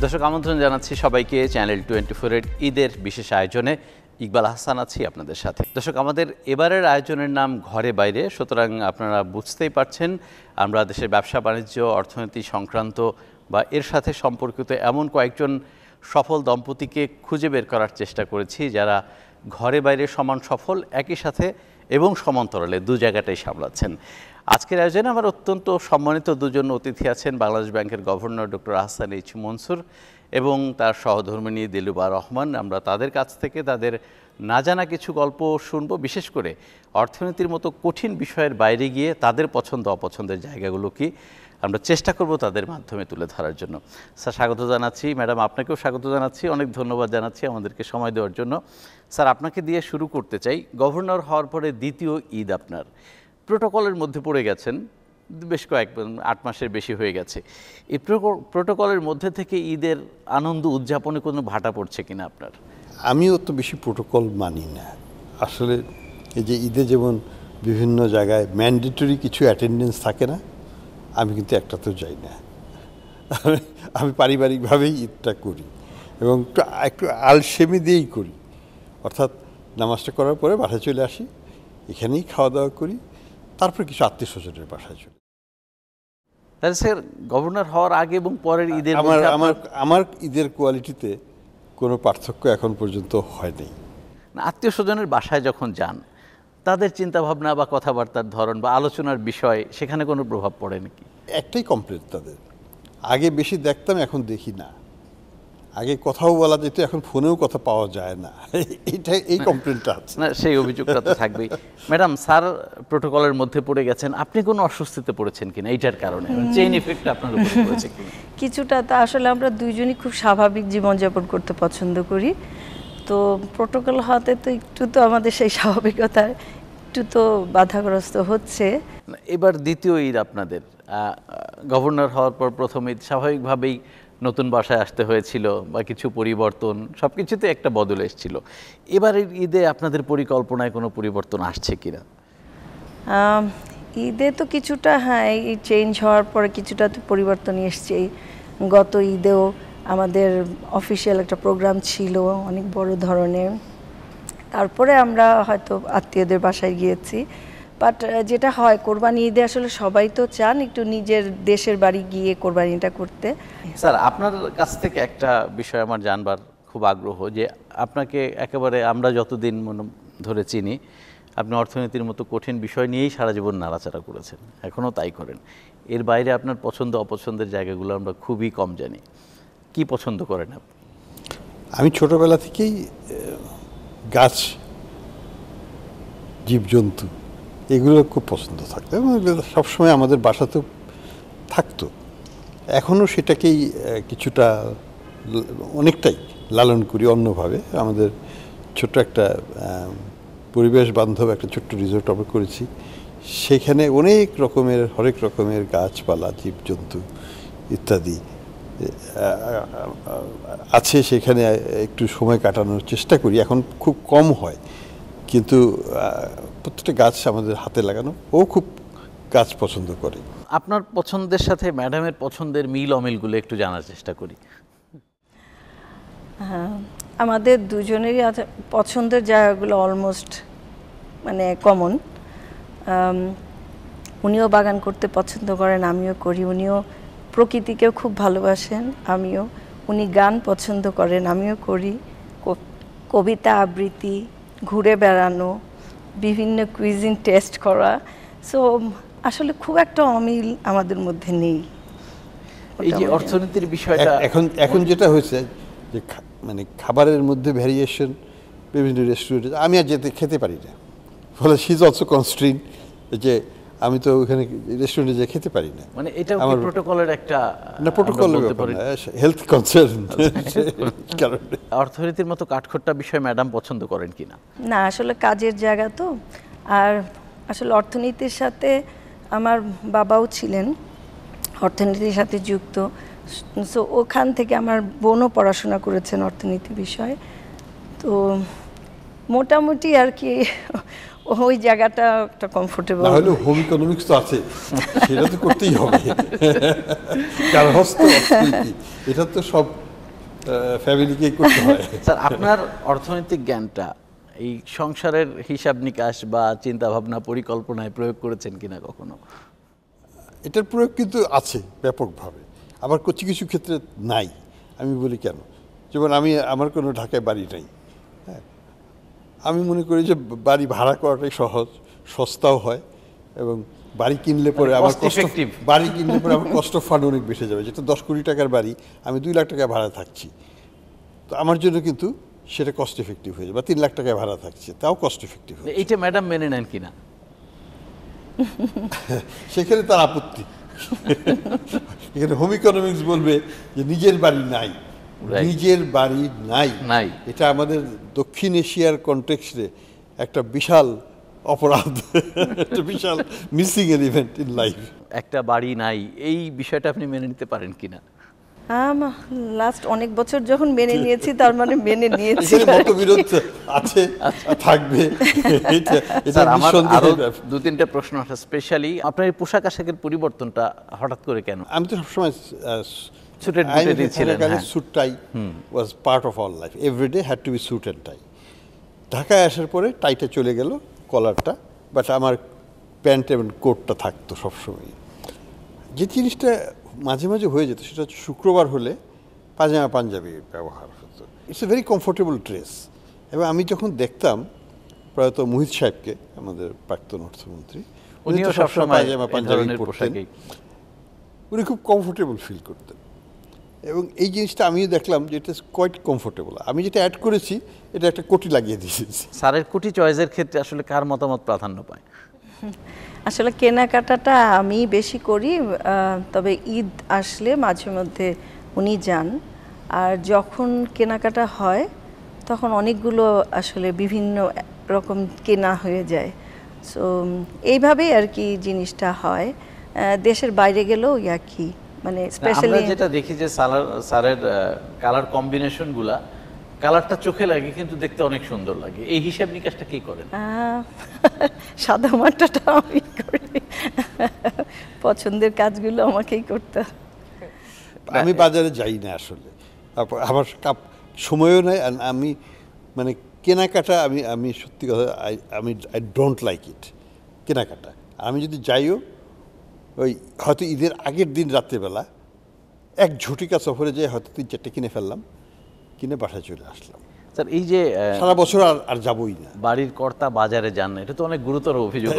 দর্শক আমন্ত্রণ জানাচ্ছি সবাইকে চ্যানেল 24-এর ঈদের বিশেষ আয়োজনে। ইকবাল হাসান আছি আপনাদের সাথে। দর্শক, আমাদের এবারের আয়োজনের নাম ঘরে বাইরে, সুতরাং আপনারা বুঝতেই পারছেন আমরা দেশের ব্যবসা বাণিজ্য অর্থনীতি সংক্রান্ত বা এর সাথে সম্পর্কিত এমন কয়েকজন সফল দম্পতিকে খুঁজে বের করার চেষ্টা করেছি যারা ঘরে বাইরে সমান সফল, একই সাথে এবং সমান্তরালে দু জায়গাটাই সামলাচ্ছেন। আজকের আয়োজনে আমার অত্যন্ত সম্মানিত দুজন অতিথি আছেন, বাংলাদেশ ব্যাংকের governor doctor Ahsan H Mansur এবং তার সহধর্মিণী দিলুবা রহমান। আমরা তাদের কাছ থেকে তাদের না জানা কিছু গল্প শুনব, বিশেষ করে অর্থনীতির মতো কঠিন বিষয়ের বাইরে গিয়ে তাদের পছন্দ অপছন্দের জায়গাগুলো কি আমরা চেষ্টা করব তাদের মাধ্যমে তুলে ধরার জন্য। স্যার, স্বাগত জানাচ্ছি। ম্যাডাম, আপনাকেও স্বাগত জানাচ্ছি, অনেক ধন্যবাদ জানাচ্ছি আমাদেরকে সময় দেওয়ার জন্য। স্যার, আপনাকে দিয়ে শুরু করতে চাই। গভর্নর হওয়ার পরে দ্বিতীয় ঈদ আপনার, প্রোটোকলের মধ্যে পড়ে গেছেন, বেশ 8 মাসের বেশি হয়ে গেছে। এই প্রোটোকলের মধ্যে থেকে ঈদের আনন্দ উদযাপনে কোনো ভাটা পড়ছে কিনা আপনার? আমিও তো বেশি প্রোটোকল মানি না আসলে। এই যে ঈদে যেমন বিভিন্ন জায়গায় ম্যান্ডেটরি কিছু অ্যাটেন্ডেন্স থাকে না, আমি কিন্তু একটাতেও যাই না। আমি পারিবারিকভাবেই ঈদটা করি এবং একটু আলসেমি দিয়েই করি। অর্থাৎ নামাজটা করার পরে বাসায় চলে আসি, এখানেই খাওয়া দাওয়া করি, তারপর কিছু আত্মীয় স্বজনের বাসায় চলে। তাহলে স্যার, গভর্নর হওয়ার আগে এবং পরের ঈদের আমার ঈদের কোয়ালিটিতে কোনো পার্থক্য এখন পর্যন্ত হয়নি। আত্মীয় স্বজনের বাসায় যখন যান, তাদের চিন্তাভাবনা বা কথাবার্তার ধরন বা আলোচনার বিষয়, সেখানে কোনো প্রভাব পড়ে নাকি? একটাই কমপ্লেন্ট তাদের, আগে বেশি দেখতাম এখন দেখি না। আগে কথাও বলা যেত, এখন ফোনেও কথা পাওয়া যায় না। এই কমপ্লেন্টটা আছে না, সেই অভিযোগটা তো থাকবেই। ম্যাডাম, স্যার প্রোটোকলের মধ্যে পড়ে গেছেন, আপনি কোনো অস্বস্তিতে পড়েছেন কিনা এইটার কারণে? চেইন ইফেক্ট আপনার উপরে পড়েছে কিনা? কিছুটা তো আসলে আমরা দুইজনই খুব স্বাভাবিক জীবনযাপন করতে পছন্দ করি, তো প্রোটোকল হওয়াতে তো একটু তো আমাদের সেই স্বাভাবিকতা একটু তো বাধাগ্রস্ত হচ্ছে। এবার দ্বিতীয় ঈদ আপনাদের, গভর্নর হওয়ার পর প্রথম ঈদ, স্বাভাবিকভাবেই নতুন বাসায় আসতে হয়েছিল বা কিছু পরিবর্তন, সব কিছুতে একটা বদল এসেছিল। এবারের ঈদে আপনাদের পরিকল্পনায় কোনো পরিবর্তন আসছে কিনা? ঈদে তো কিছুটা, হ্যাঁ, এই চেঞ্জ হওয়ার পরে কিছুটা তো পরিবর্তন এসছে। গত ঈদেও আমাদের অফিসিয়াল একটা প্রোগ্রাম ছিল অনেক বড় ধরনের, তারপরে আমরা হয়তো আত্মীয়দের বাসায় গিয়েছি। বাট যেটা হয় কোরবানি ঈদে আসলে সবাই তো চান একটু নিজের দেশের বাড়ি গিয়ে কোরবানিটা করতে। স্যার, আপনার কাছ থেকে একটা বিষয় আমার জানবার খুব আগ্রহ, যে আপনাকে একেবারে আমরা যতদিন ধরে চিনি, আপনি অর্থনীতির মতো কঠিন বিষয় নিয়েই সারা জীবন নাড়াচাড়া করেছেন, এখনও তাই করেন। এর বাইরে আপনার পছন্দ অপছন্দের জায়গাগুলো আমরা খুবই কম জানি। কি পছন্দ করেন আপনি? আমি ছোটবেলা থেকেই গাছ, জীবজন্তু এগুলো খুব পছন্দ থাকতো এবং সবসময় আমাদের বাসাতেও থাকতো। এখনও সেটাকেই কিছুটা অনেকটাই লালন করি অন্যভাবে। আমাদের ছোট্ট একটা পরিবেশ বান্ধব একটা ছোট্ট রিসোর্ট আমরা করেছি, সেখানে অনেক রকমের হরেক রকমের গাছপালা জীবজন্তু ইত্যাদি আছে। সেখানে একটু সময় কাটানোর চেষ্টা করি, এখন খুব কম হয়, কিন্তু প্রত্যেকটা গাছ আমাদের হাতে লাগানো। ও খুব গাছ পছন্দ করে। আপনার পছন্দের সাথে ম্যাডামের পছন্দের মিল অমিলগুলো একটু জানার চেষ্টা করি। হ্যাঁ, আমাদের দুজনেরই পছন্দের জায়গাগুলো অলমোস্ট মানে কমন। উনিও বাগান করতে পছন্দ করেন, আমিও করি। উনিও প্রকৃতিকেও খুব ভালোবাসেন, আমিও। উনি গান পছন্দ করেন, আমিও করি। কবিতা আবৃত্তি, ঘুরে বেড়ানো, বিভিন্ন কুইজিন টেস্ট করা। সো আসলে খুব একটা অমিল আমাদের মধ্যে নেই। এই যে অর্থনীতির বিষয়টা এখন যেটা হয়েছে যে মানে খাবারের মধ্যে ভ্যারিয়েশন বিভিন্ন রেস্টুরেন্টে আমি আর খেতে পারি না, ফলে শি ইজ অলসো কনস্ট্রেইনড যে আমি তো ওখানে রেস্টুরেন্টে যেয়ে খেতে পারি না। মানে এটা প্রোটোকলের একটা, না প্রোটোকলের ব্যাপার না, হেলথ কনসার্ন কারণে। অর্থনীতির মতো কাঠখোট্টা বিষয় ম্যাডাম পছন্দ করেন কিনা? না, আসলে কাজের জায়গা তো। আর আসলে অর্থনীতির সাথে আমার বাবাও ছিলেন অর্থনীতির সাথে যুক্ত, সো ওখান থেকে আমার বোনও পড়াশোনা করেছেন অর্থনীতি বিষয়ে। তো মোটামুটি আর কি ওই জায়গাটা একটা কমফোর্টেবল। না হলে হোম ইকোনমিক্স তো আছে, সেটা তো করতেই হবে। কারণ এটা তো সব ফ্যামিলিকে করতে হয়। স্যার আপনার অর্থনৈতিক জ্ঞানটা এই সংসারের হিসাব নিকাশ বা চিন্তা ভাবনা পরিকল্পনায় প্রয়োগ করেছেন কিনা কখনো? এটার প্রয়োগ কিন্তু আছে ব্যাপকভাবে, আবার কিছু কিছু ক্ষেত্রে নাই। আমি বলি কেন, যেমন আমার কোনো ঢাকায় বাড়ি নাই, হ্যাঁ, আমি মনে করি যে বাড়ি ভাড়া করাটাই সহজ, সস্তাও হয়, এবং বাড়ি কিনলে পরে আমার কস্ট অফ ফান্ড অনেক বেশি যাবে। যেটা 10 কোটি টাকার বাড়ি, আমি 2 লাখ টাকা ভাড়া থাকছি, তো আমার জন্য কিন্তু সেটা কস্ট এফেক্টিভ হয়ে যাবে। বা 3 লাখ টাকায় ভাড়া থাকছে, তাও কস্ট এফেক্টিভ হয়ে যাবে। এইটা ম্যাডাম মেনে নেন কিনা? সেখানে তার আপত্তি। এখানে হোম ইকোনমিক্স বলবে যে নিজের বাড়ি নাই, নিজের বাড়ি নাই, এটা আমাদের দক্ষিণ এশিয়ার কনটেক্সটে একটা বিশাল অপরাধ, একটা বিশাল মিসিং এলিমেন্ট ইন লাইফ। একটা বাড়ি নাই, এই বিষয়টা আপনি মেনে নিতে পারেন কিনা? লাস্ট অনেক বছর যখন মেনে নিয়েছি, তার মানে মেনে নিয়েছি। মতবিরোধ আছে, থাকবে। স্যার আমার আরো 2-3টা প্রশ্ন আছে, স্পেশালি আপনার এই পোশাক আশাকের পরিবর্তনটা হঠাৎ করে কেন? আমি তো সবসময় সুটেড বুটে দিয়েছিলেন, suit tie was part of our life, everyday had to be suit and tie. ঢাকায় আসার পরে টাইটা চলে গেল, কলারটা, বাট আমার প্যান্ট এবং কোটটা থাকতো সবসময়। যে জিনিসটা মাঝে মাঝে হয়ে যেত সেটা হচ্ছে শুক্রবার হলে পাজামা পাঞ্জাবি ব্যবহার হতো। It's a very comfortable dress. এবং আমি যখন দেখতাম প্রয়াত মুহিত সাহেবকে, আমাদের প্রাক্তন অর্থমন্ত্রী, উনি তো সবসময় পাজামা পাঞ্জাবি পরতেন, উনি খুব কমফোর্টেবল ফিল করতেন। এবং এই জিনিসটা আমিও দেখলাম যে এটা কোয়াইট কমফোর্টেবল। আমি যেটা অ্যাড করেছি, এটা একটা কোটি লাগিয়ে দিয়েছি। স্যারের কোটি চয়েসের ক্ষেত্রে আসলে কার মতামত প্রাধান্য পায়? আসলে কেনাকাটাটা আমি বেশি করি, তবে ঈদ আসলে মাঝে মধ্যে উনি যান। আর যখন কেনাকাটা হয় তখন অনেকগুলো আসলে বিভিন্ন রকম কেনা হয়ে যায়। সো এইভাবেই আর কি জিনিসটা হয়। দেশের বাইরে গেলেও একই, মানে স্পেশালি আমরা যেটা দেখি যে স্যারের কালার কম্বিনেশনগুলা, কালারটা চোখে লাগে কিন্তু দেখতে অনেক সুন্দর লাগে। এই হিসাব নিকাশটা কি করেন? সাদা মাটাটা আমি করি, পছন্দের কাজগুলো আমাকেই করতে। আমি বাজারে যাই না আসলে, আমার সময়ও নাই। আমি মানে কেনাকাটা, আমি সত্যি কথা, আই ডোন্ট লাইক ইট কেনাকাটা। আমি যদি যাইও, ওই হয়তো ঈদের আগের দিন রাত্রেবেলা এক ঝটিকা সফরে যেয়ে হয়তো 3-4টে কিনে ফেললাম, কিনে বাসায় চলে আসলাম। স্যার এই যে সারা বছর আর যাবই না। বাড়ির কর্তা বাজারে যান না, এটা তো অনেক গুরুতর অভিযোগ।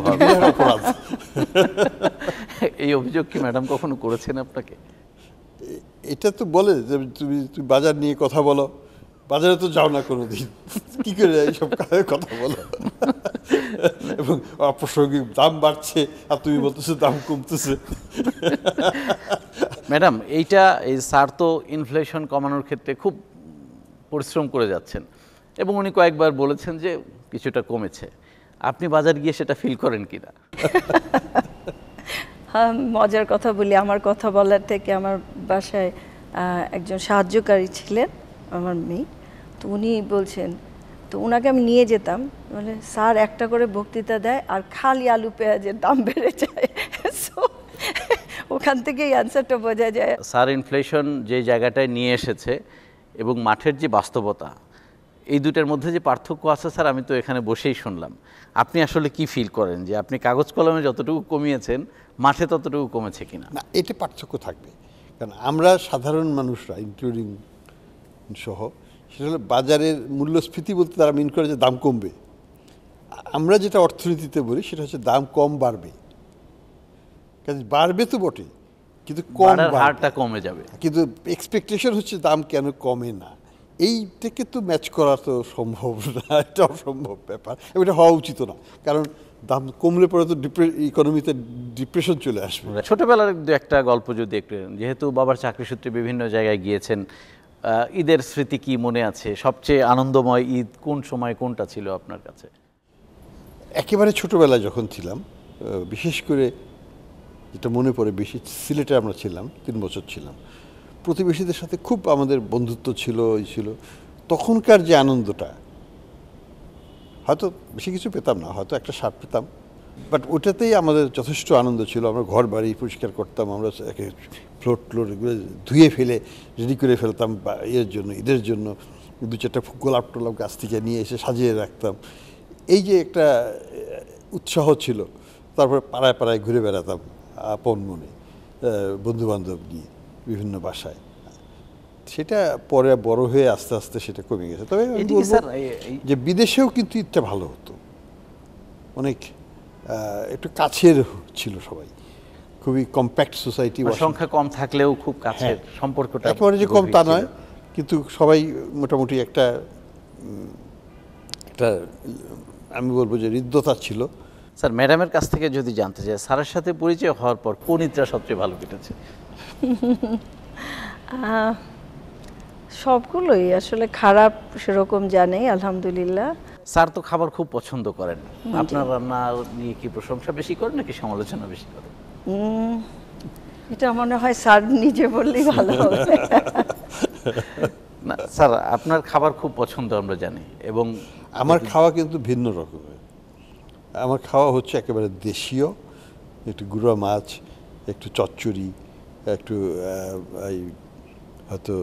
এই অভিযোগ কি ম্যাডাম কখনো করেছেন আপনাকে? এটা তো বলে যে তুমি বাজার নিয়ে কথা বলো, বাজারে তো যাও না কোনোদিন, কি করে এইসব কথা বলো? এবং অপ্রাসঙ্গিক দাম বাড়ছে আর তুমি বলতেছো দাম কমতেছে। ম্যাডাম এইটা, এই স্যার তো ইনফ্লেশন কমানোর ক্ষেত্রে খুব পরিশ্রম করে যাচ্ছেন, এবং উনি কয়েকবার বলেছেন যে কিছুটা কমেছে। আপনি বাজার গিয়ে সেটা ফিল করেন কিনা? মজার কথা বলি, আমার কথা বলার থেকে আমার বাসায় একজন সাহায্যকারী ছিলেন, আমার মেয়ে, তো উনি বলছেন, তো ওনাকে আমি নিয়ে যেতাম, বলে স্যার একটা করে বক্তৃতা দেয় আর খালি আলু পেঁয়াজের দাম বেড়ে যায়। সো ওখান থেকেই অ্যান্সারটা বোঝা যায়। স্যার ইনফ্লেশন যে জায়গাটায় নিয়ে এসেছে এবং মাঠের যে বাস্তবতা, এই দুটার মধ্যে যে পার্থক্য আছে স্যার, আমি তো এখানে বসেই শুনলাম। আপনি আসলে কি ফিল করেন যে আপনি কাগজ কলমে যতটুকু কমিয়েছেন, মাঠে ততটুকু কমেছে কিনা? না, এটা পার্থক্য থাকবে, কারণ আমরা সাধারণ মানুষরা, ইনক্লুডিং সহ, সেটা হলো বাজারের মূল্যস্ফীতি বলতে তারা মিন করে যে দাম কমবে। আমরা যেটা অর্থনীতিতে বলি সেটা হচ্ছে দাম কম বাড়বে। কাজে বাড়বে তো বটে, কিন্তু কম হারটা কমে যাবে। কিন্তু এক্সপেকটেশন হচ্ছে দাম কেন কমে না, এইটাকে তো ম্যাচ করা তো সম্ভব না, এটা অসম্ভব ব্যাপার, এটা হওয়া উচিত না। কারণ দাম কমলে পরে তো ইকোনমিতে ডিপ্রেশন চলে আসবে। ছোটবেলার একটা গল্প যদি একটু, যেহেতু বাবার চাকরি সূত্রে বিভিন্ন জায়গায় গিয়েছেন, ঈদের স্মৃতি কি মনে আছে? সবচেয়ে আনন্দময় ঈদ কোন সময়, কোনটা ছিল আপনার কাছে? একেবারে ছোটবেলায় যখন ছিলাম, বিশেষ করে যেটা মনে পড়ে বেশি, সিলেটে আমরা ছিলাম, 3 বছর ছিলাম। প্রতিবেশীদের সাথে খুব আমাদের বন্ধুত্ব ছিল, তখনকার যে আনন্দটা, হয়তো বেশি কিছু পেতাম না, হয়তো একটা শার্ট পেতাম, বাট ওটাতেই আমাদের যথেষ্ট আনন্দ ছিল। আমরা ঘর বাড়ি পরিষ্কার করতাম, আমরা ফ্লোর এগুলো ধুয়ে ফেলে রেডি করে ফেলতাম ইয়ের জন্য, ঈদের জন্য। 2-4টা গোলাপ টোলাপ গাছ থেকে নিয়ে এসে সাজিয়ে রাখতাম। এই যে একটা উৎসাহ ছিল। তারপরে পাড়ায় পাড়ায় ঘুরে বেড়াতাম আপন মনে, বন্ধুবান্ধব নিয়ে বিভিন্ন বাসায়। সেটা পরে বড় হয়ে আস্তে আস্তে সেটা কমে গেছে। তবে যে বিদেশেও কিন্তু ঈদটা ভালো হতো, অনেক একটু কাছের ছিল সবাই, খুবই কম্প্যাক্ট সোসাইটি, সংখ্যা কম থাকলেও খুব কাছের সম্পর্কটা একেবারে যে কম তা নয়, কিন্তু সবাই মোটামুটি একটা আমি বলবো যে হৃদ্যতা ছিল। স্যার, ম্যাডামের কাছ থেকে যদি জানতে চাই, স্যারের সাথে পরিচয় হওয়ার পর কোন ঈদটা সবচেয়ে ভালো কেটেছে? সবগুলোই আসলে, খারাপ সেরকম জানেই আলহামদুলিল্লাহ। স্যার তো খাবার খুব পছন্দ করেন, আপনার রান্না নিয়ে কি প্রশংসা বেশি করেন নাকি সমালোচনা বেশি করেন? এটা মনে হয় স্যার নিজে বললেই ভালো হবে। না স্যার, আপনার খাবার খুব পছন্দ আমরা জানি, এবং আমার খাওয়া কিন্তু ভিন্ন রকমের। আমার খাওয়া হচ্ছে একেবারে দেশীয়, একটু গুঁড়া মাছ, একটু চচ্চড়ি, একটু হয়তো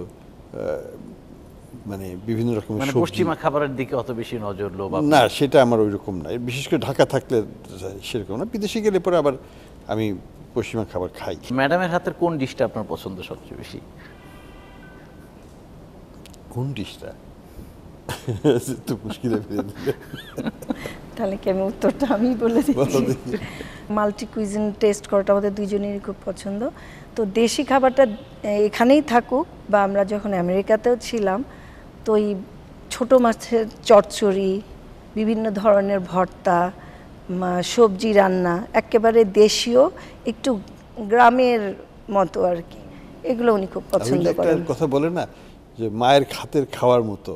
মানে বিভিন্ন রকমের সবজি। পশ্চিমা খাবারের দিকে অত বেশি নজর লোভ না, সেটা আমার ওই রকম না। বিশেষ করে ঢাকা থাকলে সেরকম না, বিদেশে গেলে পরে আবার আমি পশ্চিমা খাবার খাই। ম্যাডামের হাতের কোন ডিশটা আপনার পছন্দ সবচেয়ে বেশি? কোন ডিশটা তো মুশকিলে ফেলে দিলে। তাহলে কি আমি উত্তরটা আমি বলে দিচ্ছি। মাল্টি কুইজিন টেস্ট করাটা আমাদের দুইজনেরই খুব পছন্দ। তো দেশি খাবারটা এখানেই থাকুক, বা আমরা যখন আমেরিকাতেও ছিলাম, তো এই ছোটো মাছের চচ্চড়ি, বিভিন্ন ধরনের ভর্তা, সবজি রান্না, একেবারে দেশীয়, একটু গ্রামের মতো আর কি, এগুলো উনি খুব পছন্দ করেন। কথা বলে না যে মায়ের হাতের খাওয়ার মতো,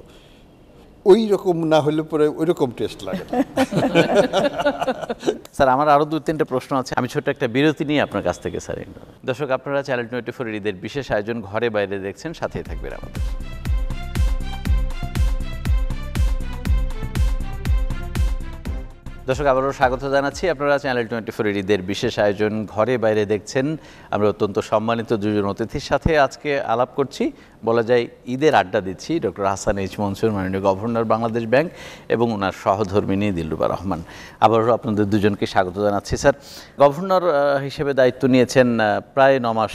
ওই রকম না হলে পরে ওই রকম টেস্ট লাগে না। স্যার, আমার আরও 2-3টে প্রশ্ন আছে, আমি ছোট্ট একটা বিরতি নিয়ে আপনার কাছ থেকে স্যার। দর্শক, আপনারা চ্যানেল 24 ঈদের বিশেষ আয়োজন ঘরে বাইরে দেখছেন, সাথেই থাকবেন আমাদের। দর্শক, আবারও স্বাগত জানাচ্ছি। আপনারা চ্যানেল 24 ঈদের বিশেষ আয়োজন ঘরে বাইরে দেখছেন। আমরা অত্যন্ত সম্মানিত দুজন অতিথির সাথে আজকে আলাপ করছি, বলা যায় ঈদের আড্ডা দিচ্ছি। ডক্টর হাসান এইচ মনসুর, মাননীয় গভর্নর বাংলাদেশ ব্যাংক, এবং ওনার সহধর্মিনী দিলরুবা রহমান। আবারও আপনাদের দুজনকে স্বাগত জানাচ্ছি। স্যার, গভর্নর হিসেবে দায়িত্ব নিয়েছেন প্রায় 9 মাস।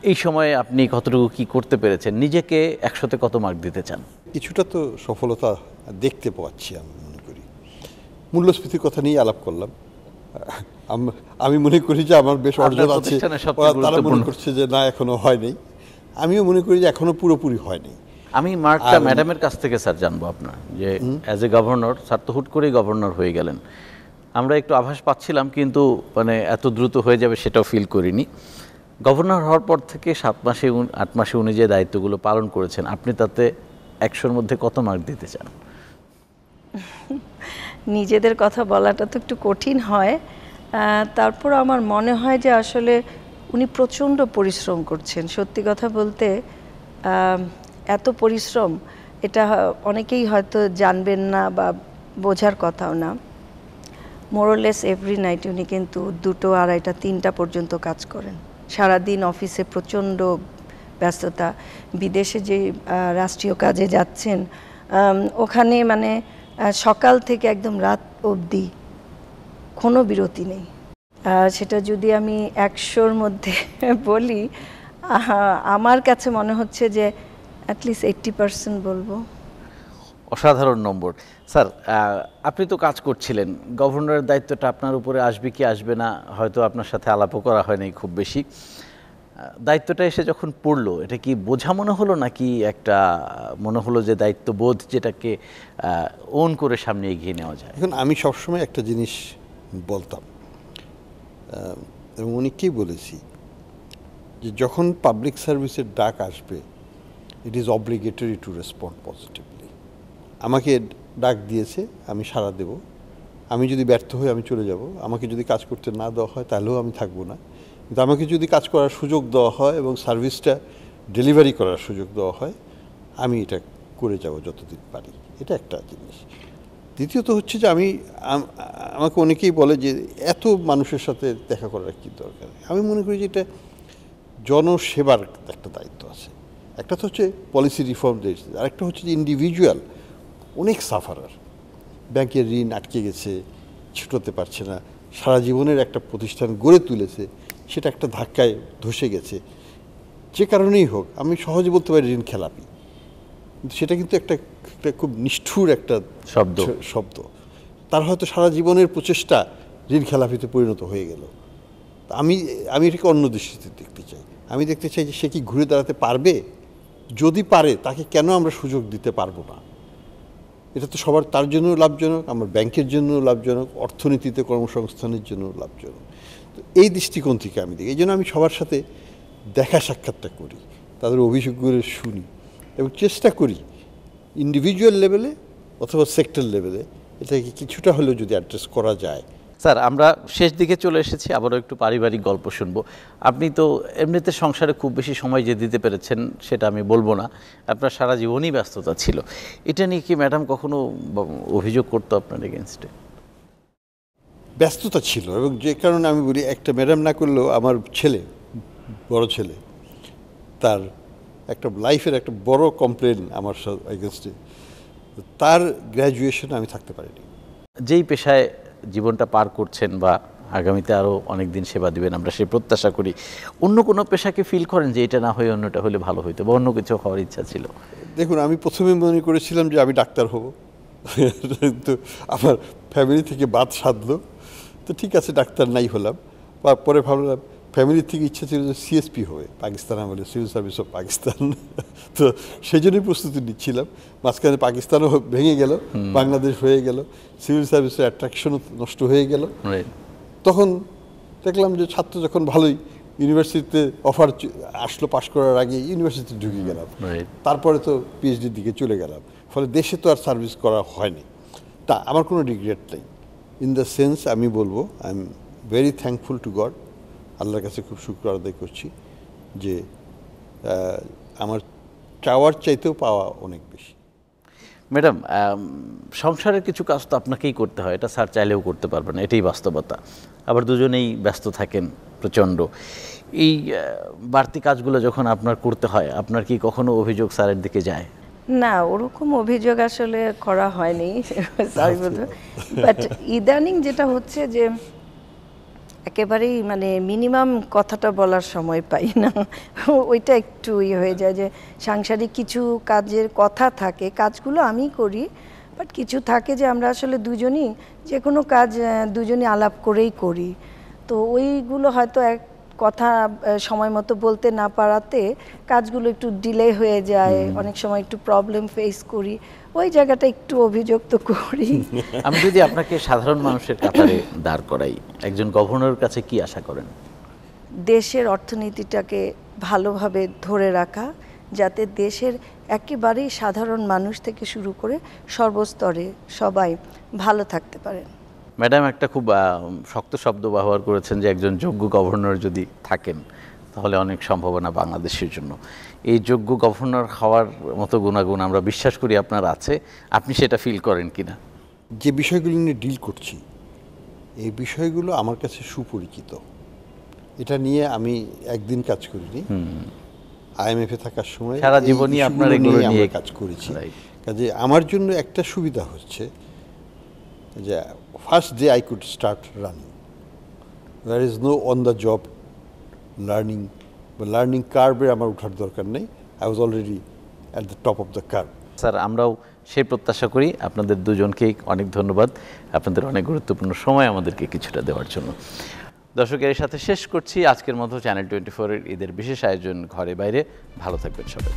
এই সময়ে আপনি কতটুকু কি করতে পেরেছেন? নিজেকে 100-তে কত মার্ক দিতে চান? কিছুটা তো সফলতা দেখতে পাচ্ছি। আমি মনে করি মূল্যস্ফীতির কথা নিয়ে আলাপ করলাম, আমি মনে করি যে আমার বেশ অর্জন আছে। তারা মনে করছে যে না, এখনো হয়নি। আমিও মনে করি যে এখনো পুরোপুরি হয়নি। আমি মার্কটা ম্যাডামের কাছ থেকে স্যার জানবো আপনার, যে অ্যাজ এ গভর্নর, স্যার তো হুট করেই গভর্নর হয়ে গেলেন। আমরা একটু আভাস পাচ্ছিলাম, কিন্তু মানে এত দ্রুত হয়ে যাবে সেটাও ফিল করিনি। গভর্নর হওয়ার পর থেকে 7-8 মাসে উনি যে দায়িত্বগুলো পালন করেছেন, আপনি তাতে 100-র মধ্যে কত মার্ক দিতে চান? নিজেদের কথা বলাটা তো একটু কঠিন হয়, তারপর আমার মনে হয় যে আসলে উনি প্রচণ্ড পরিশ্রম করছেন। সত্যি কথা বলতে, এত পরিশ্রম, এটা অনেকেই হয়তো জানবেন না বা বোঝার কথাও না। মোরলেস এভরি নাইট উনি কিন্তু 2টো, 2:30টা, 3টা পর্যন্ত কাজ করেন। সারাদিন অফিসে প্রচণ্ড ব্যস্ততা। বিদেশে যে রাষ্ট্রীয় কাজে যাচ্ছেন, ওখানে মানে সকাল থেকে একদম রাত অবধি কোনো বিরতি নেই। সেটা যদি আমি 100-র মধ্যে বলি, আমার কাছে মনে হচ্ছে যে অ্যাটলিস্ট 80% বলবো। অসাধারণ নম্বর। স্যার, আপনি তো কাজ করছিলেন, গভর্নরের দায়িত্বটা আপনার উপরে আসবে কি আসবে না হয়তো আপনার সাথে আলাপও করা হয়নি খুব বেশি। দায়িত্বটা এসে যখন পড়লো, এটা কি বোঝা মনে হলো, নাকি একটা মনে হলো যে দায়িত্ববোধ, যেটাকে ওন করে সামনে এগিয়ে নেওয়া যায়? এখন আমি সবসময় একটা জিনিস বলতাম, এবং অনেককেই বলেছি, যে যখন পাবলিক সার্ভিসের ডাক আসবে, it is obligatory two respond positively. আমাকে ডাক দিয়েছে, আমি সাড়া দেব। আমি যদি ব্যর্থ হই, আমি চলে যাব। আমাকে যদি কাজ করতে না দেওয়া হয়, তাহলেও আমি থাকবো না। কিন্তু আমাকে যদি কাজ করার সুযোগ দেওয়া হয় এবং সার্ভিসটা ডেলিভারি করার সুযোগ দেওয়া হয়, আমি এটা করে যাব যতদিন পারি। এটা একটা জিনিস। দ্বিতীয়ত হচ্ছে যে আমাকে অনেকেই বলে যে এত মানুষের সাথে দেখা করার কি দরকার। আমি মনে করি যে এটা জনসেবার একটা দায়িত্ব আছে। একটা তো হচ্ছে পলিসি রিফর্ম দিয়েছে, আরেকটা হচ্ছে যে ইন্ডিভিজুয়াল অনেক সাফারার, ব্যাংকের ঋণ আটকে গেছে, ছুটোতে পারছে না, সারা জীবনের একটা প্রতিষ্ঠান গড়ে তুলেছে, সেটা একটা ধাক্কায় ধসে গেছে, যে কারণেই হোক। আমি সহজে বলতে পারি ঋণ খেলাপি, কিন্তু সেটা কিন্তু একটা খুব নিষ্ঠুর একটা শব্দ। তার হয়তো সারা জীবনের প্রচেষ্টা ঋণ খেলাপিতে পরিণত হয়ে গেল। আমি এটাকে অন্য দৃষ্টিতে দেখতে চাই। আমি দেখতে চাই যে সে কি ঘুরে দাঁড়াতে পারবে, যদি পারে তাকে কেন আমরা সুযোগ দিতে পারবো না। এটা তো সবার, তার জন্য লাভজনক, আমার ব্যাংকের জন্য লাভজনক, অর্থনীতিতে কর্মসংস্থানের জন্য লাভজনক। তো এই দৃষ্টিকোণ থেকে আমি দেখি, এই জন্য আমি সবার সাথে দেখা সাক্ষাৎটা করি, তাদের অভিযোগগুলো শুনি এবং চেষ্টা করি ইন্ডিভিজুয়াল লেভেলে অথবা সেক্টর লেভেলে এটাকে কিছুটা হলেও যদি অ্যাড্রেস করা যায়। স্যার, আমরা শেষ দিকে চলে এসেছি, আবারও একটু পারিবারিক গল্প শুনবো। আপনি তো এমনিতে সংসারে খুব বেশি সময় যে দিতে পেরেছেন সেটা আমি বলবো না, আপনার সারা জীবনই ব্যস্ততা ছিল। এটা নিয়ে কি ম্যাডাম কখনো অভিযোগ করতো আপনার এগেনস্টে? ব্যস্ততা ছিল, এবং যে কারণে আমি বলি, একটা ম্যাডাম না করলেও আমার ছেলে, বড় ছেলে, তার একটা লাইফের একটা বড় কমপ্লেন আমার এগেনস্টে, তার গ্র্যাজুয়েশনে আমি থাকতে পারিনি। যেই পেশায় জীবনটা পার করছেন বা আগামীতে আরও অনেক দিন সেবা দিবেন আমরা সেই প্রত্যাশা করি, অন্য কোনো পেশাকে ফিল করেন যে এটা না হয়ে অন্যটা হলে ভালো হইতো বা অন্য কিছু হওয়ার ইচ্ছা ছিল? দেখুন, আমি প্রথমে মনে করেছিলাম যে আমি ডাক্তার হব, তো আমার ফ্যামিলি থেকে বাদ সাধলো, তো ঠিক আছে ডাক্তার নাই হলাম। পরে ভাবলাম ফ্যামিলির থেকে ইচ্ছা ছিল যে সিএসপি হবে, পাকিস্তান আমলে সিভিল সার্ভিস অফ পাকিস্তান, তো সেই জন্যই প্রস্তুতি নিচ্ছিলাম। মাঝখানে পাকিস্তানও ভেঙে গেল, বাংলাদেশ হয়ে গেল, সিভিল সার্ভিসের অ্যাট্রাকশনও নষ্ট হয়ে গেল। তখন দেখলাম যে ছাত্র যখন ভালোই, ইউনিভার্সিটিতে অফার আসলো পাশ করার আগে ইউনিভার্সিটিতে ঢুকে গেলাম, তারপরে তো পিএইচডির দিকে চলে গেলাম। ফলে দেশে তো আর সার্ভিস করা হয়নি। তা আমার কোনো রিগ্রেট নেই। ইন দ্য সেন্স আমি বলবো I am very thankful to god, আল্লাহর কাছে খুব শুকর আদায় করছি যে আমার চাওয়ার চাইতেও পাওয়া অনেক বেশি। ম্যাডাম, সংসারের কিছু কাজ তো আপনাকেই করতে হয়, এটা স্যার চাইলেও করতে পারবেন না, এটাই বাস্তবতা। আবার দুজনেই ব্যস্ত থাকেন প্রচণ্ড। এই বাড়তি কাজগুলো যখন আপনার করতে হয়, আপনার কি কখনো অভিযোগ স্যারের দিকে যায়? না, ওরকম অভিযোগ আসলে করা হয়নি, সরি বলবো। বাট ইদানিং যেটা হচ্ছে যে একেবারেই মানে মিনিমাম কথাটা বলার সময় পাই না, ওইটা একটু হয়ে যায় যে সাংসারিক কিছু কাজের কথা থাকে, কাজগুলো আমি করি, বাট কিছু থাকে যে আমরা আসলে দুজনই যে কোনো কাজ দুজনই আলাপ করেই করি, তো ওইগুলো হয়তো এক কথা সময় মতো বলতে না পারাতে কাজগুলো একটু ডিলে হয়ে যায়, অনেক সময় একটু প্রবলেম ফেস করি, ওই জায়গাটা একটু অভিযোগ তো করি। আমি যদি আপনাকে সাধারণ মানুষের কাতারে দাঁড় করাই, একজন গভর্নরের কাছে কি আশা করেন? দেশের অর্থনীতিটাকে ভালোভাবে ধরে রাখা, যাতে দেশের একেবারেই সাধারণ মানুষ থেকে শুরু করে সর্বস্তরে সবাই ভালো থাকতে পারেন। ম্যাডাম একটা খুব শক্ত শব্দ ব্যবহার করেছেন যে একজন যোগ্য গভর্নর যদি থাকেন তাহলে অনেক সম্ভাবনা বাংলাদেশের জন্য। এই যোগ্য গভর্নর হওয়ার মতো গুণাগুণ আমরা বিশ্বাস করি আপনার আছে, আপনি সেটা ফিল করেন কিনা? যে বিষয়গুলো নিয়ে ডিল করছি, এই বিষয়গুলো আমার কাছে সুপরিচিত। এটা নিয়ে আমি একদিন কাজ করিনি, আইএমএফে থাকার সময় সারা জীবনই আপনার এগুলো নিয়ে কাজ করেছি। কাজে আমার জন্য একটা সুবিধা হচ্ছে যে first day I could start running, there is no on the job learning বা লার্নিং কার্ভে আমার ওঠার দরকার নেই, I was already at the top of the curve. Sir, আমরাও সেই প্রত্যাশা করি। আপনাদের দুজনকেই অনেক ধন্যবাদ, আপনাদের অনেক গুরুত্বপূর্ণ সময় আমাদেরকে কিছুটা দেওয়ার জন্য। দর্শকের সাথে শেষ করছি আজকের মতো চ্যানেল 24-এর ঈদের বিশেষ আয়োজন ঘরে বাইরে। ভালো থাকবেন সবাই।